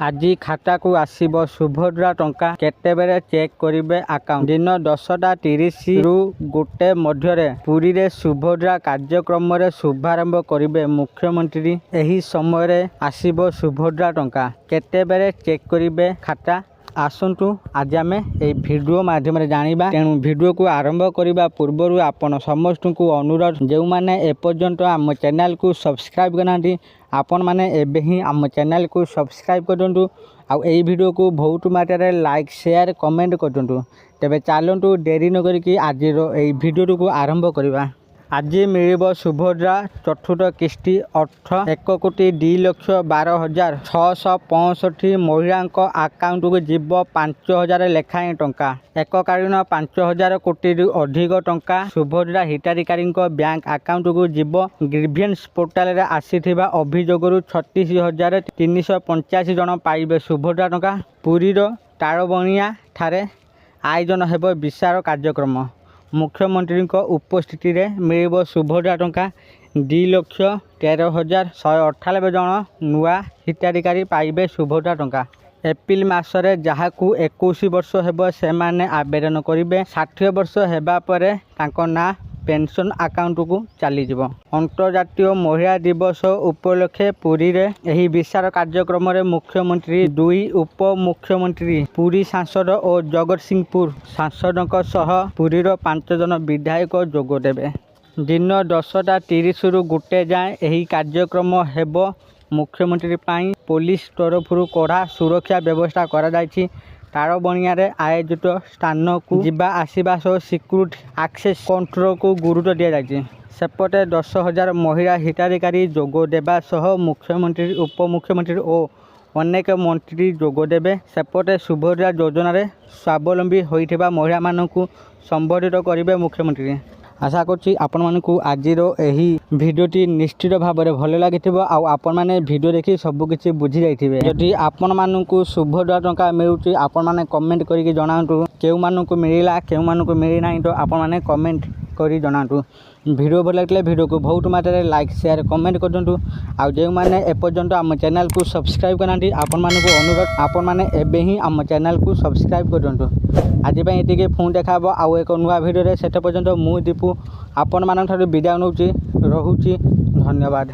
ଆଜି ଖାତାକୁ ଆସିବ ସୁଭଦ୍ରା ଟଙ୍କା, କେତେବେଳେ ଚେକ୍ କରିବେ ଆକାଉଣ୍ଟ। ଦିନ 10:30 ରୁ 1 ମଧ୍ୟରେ ପୁରୀରେ ସୁଭଦ୍ରା କାର୍ଯ୍ୟକ୍ରମରେ ଶୁଭାରମ୍ଭ କରିବେ ମୁଖ୍ୟମନ୍ତ୍ରୀ। ଏହି ସମୟରେ ଆସିବ ସୁଭଦ୍ରା ଟଙ୍କା, କେତେବେଳେ ଚେକ୍ କରିବେ ଖାତା। ଆସନ୍ତୁ ଆଜି ଆମେ ଏହି ଭିଡ଼ିଓ ମାଧ୍ୟମରେ ଜାଣିବା। ତେଣୁ ଭିଡ଼ିଓକୁ ଆରମ୍ଭ କରିବା ପୂର୍ବରୁ ଆପଣ ସମସ୍ତଙ୍କୁ ଅନୁରୋଧ, ଯେଉଁମାନେ ଏପର୍ଯ୍ୟନ୍ତ ଆମ ଚ୍ୟାନେଲକୁ ସବସ୍କ୍ରାଇବ୍ କରିନାହାନ୍ତି, ଆପଣମାନେ ଏବେ ହିଁ ଆମ ଚ୍ୟାନେଲକୁ ସବସ୍କ୍ରାଇବ୍ କରନ୍ତୁ। ଆଉ ଏହି ଭିଡ଼ିଓକୁ ବହୁତ ମାତ୍ରାରେ ଲାଇକ୍, ସେୟାର, କମେଣ୍ଟ କରନ୍ତୁ। ତେବେ ଚାଲନ୍ତୁ ଡେରି ନ କରିକି ଆଜିର ଏହି ଭିଡ଼ିଓଟିକୁ ଆରମ୍ଭ କରିବା। ଆଜି ମିଳିବ ସୁଭଦ୍ରା ଚତୁର୍ଥ କିସ୍ତି ଅର୍ଥ। 1,02,12,665 ମହିଳାଙ୍କ ଆକାଉଣ୍ଟକୁ ଯିବ 5,000 ଲେଖାଏଁ ଟଙ୍କା। ଏକକାଳୀନ 5,000 କୋଟିରୁ ଅଧିକ ଟଙ୍କା ସୁଭଦ୍ରା ହିତାଧିକାରୀଙ୍କ ବ୍ୟାଙ୍କ ଆକାଉଣ୍ଟକୁ ଯିବ। ଗ୍ରିଭେନ୍ସ ପୋର୍ଟାଲରେ ଆସିଥିବା ଅଭିଯୋଗରୁ 36,385 ଜଣ ପାଇବେ ସୁଭଦ୍ରା ଟଙ୍କା। ପୁରୀର ତାଳବଣିଆ ଠାରେ ଆୟୋଜନ ହେବ ବିଶାଳ କାର୍ଯ୍ୟକ୍ରମ। ମୁଖ୍ୟମନ୍ତ୍ରୀଙ୍କ ଉପସ୍ଥିତିରେ ମିଳିବ ସୁଭଦ୍ରା ଟଙ୍କା। 2,13,198 ଜଣ ନୂଆ ହିତାଧିକାରୀ ପାଇବେ ସୁଭଦ୍ରା ଟଙ୍କା। ଏପ୍ରିଲ ମାସରେ ଯାହାକୁ 21 ବର୍ଷ ହେବ ସେମାନେ ଆବେଦନ କରିବେ। 60 ବର୍ଷ ହେବା ପରେ ତାଙ୍କ ନାଁ ପେନ୍ସନ୍ ଆକାଉଣ୍ଟକୁ ଚାଲିଯିବ। ଅନ୍ତର୍ଜାତୀୟ ମହିଳା ଦିବସ ଉପଲକ୍ଷେ ପୁରୀରେ ଏହି ବିଶାଳ କାର୍ଯ୍ୟକ୍ରମରେ ମୁଖ୍ୟମନ୍ତ୍ରୀ, 2 ଉପମୁଖ୍ୟମନ୍ତ୍ରୀ, ପୁରୀ ସାଂସଦ ଓ ଜଗତସିଂହପୁର ସାଂସଦଙ୍କ ସହ ପୁରୀର 5 ଜଣ ବିଧାୟକ ଯୋଗ ଦେବେ। ଦିନ 10:30 ରୁ 1 ଯାଏଁ ଏହି କାର୍ଯ୍ୟକ୍ରମ ହେବ। ମୁଖ୍ୟମନ୍ତ୍ରୀ ପାଇଁ ପୋଲିସ ତରଫରୁ କଡ଼ା ସୁରକ୍ଷା ବ୍ୟବସ୍ଥା କରାଯାଇଛି। ତାଳବଣିଆରେ ଆୟୋଜିତ ସ୍ଥାନକୁ ଯିବା ଆସିବା ସହ ସିକ୍ୟୁରିଟି ଆକ୍ସେସ୍ କଣ୍ଟ୍ରୋଲକୁ ଗୁରୁତ୍ୱ ଦିଆଯାଇଛି। ସେପଟେ 10,000 ମହିଳା ହିତାଧିକାରୀ ଯୋଗ ଦେବା ସହ ମୁଖ୍ୟମନ୍ତ୍ରୀ, ଉପମୁଖ୍ୟମନ୍ତ୍ରୀ ଓ ଅନେକ ମନ୍ତ୍ରୀ ଯୋଗ ଦେବେ। ସେପଟେ ସୁଭଦ୍ରା ଯୋଜନାରେ ସ୍ୱାବଲମ୍ବୀ ହୋଇଥିବା ମହିଳାମାନଙ୍କୁ ସମ୍ବୋଧିତ କରିବେ ମୁଖ୍ୟମନ୍ତ୍ରୀ। ଆଶା କରୁଛି ଆପଣମାନଙ୍କୁ ଆଜିର ଏହି ଭିଡ଼ିଓଟି ନିଶ୍ଚିତ ଭାବରେ ଭଲ ଲାଗିଥିବ। ଆଉ ଆପଣମାନେ ଭିଡ଼ିଓ ଦେଖି ସବୁକିଛି ବୁଝିଯାଇଥିବେ। ଯଦି ଆପଣମାନଙ୍କୁ ସୁଭଦ୍ରା ଟଙ୍କା ମିଳୁଛି, ଆପଣମାନେ କମେଣ୍ଟ କରିକି ଜଣାନ୍ତୁ। କେଉଁମାନଙ୍କୁ ମିଳିଲା, କେଉଁମାନଙ୍କୁ ମିଳିନାହିଁ, ତ ଆପଣମାନେ କମେଣ୍ଟ କରି ଜଣାନ୍ତୁ। ଭିଡ଼ିଓ ଭଲ ଲାଗିଲେ ଭିଡ଼ିଓକୁ ବହୁତ ମାତ୍ରାରେ ଲାଇକ୍, ସେୟାର, କମେଣ୍ଟ କରନ୍ତୁ। ଆଉ ଯେଉଁମାନେ ଏପର୍ଯ୍ୟନ୍ତ ଆମ ଚ୍ୟାନେଲକୁ ସବସ୍କ୍ରାଇବ୍ କରିନାହାନ୍ତି, ଆପଣମାନଙ୍କୁ ଅନୁରୋଧ, ଆପଣମାନେ ଏବେ ହିଁ ଆମ ଚ୍ୟାନେଲକୁ ସବସ୍କ୍ରାଇବ୍ କରନ୍ତୁ। ଆଜି ପାଇଁ ଏତିକି, ପୁଣି ଦେଖା ହେବ ଆଉ ଏକ ନୂଆ ଭିଡ଼ିଓରେ। ସେତେ ପର୍ଯ୍ୟନ୍ତ ମୁଁ ଦୀପୁ ଆପଣମାନଙ୍କଠାରୁ ବିଦାୟ ନେଉଛି। ରହୁଛି, ଧନ୍ୟବାଦ।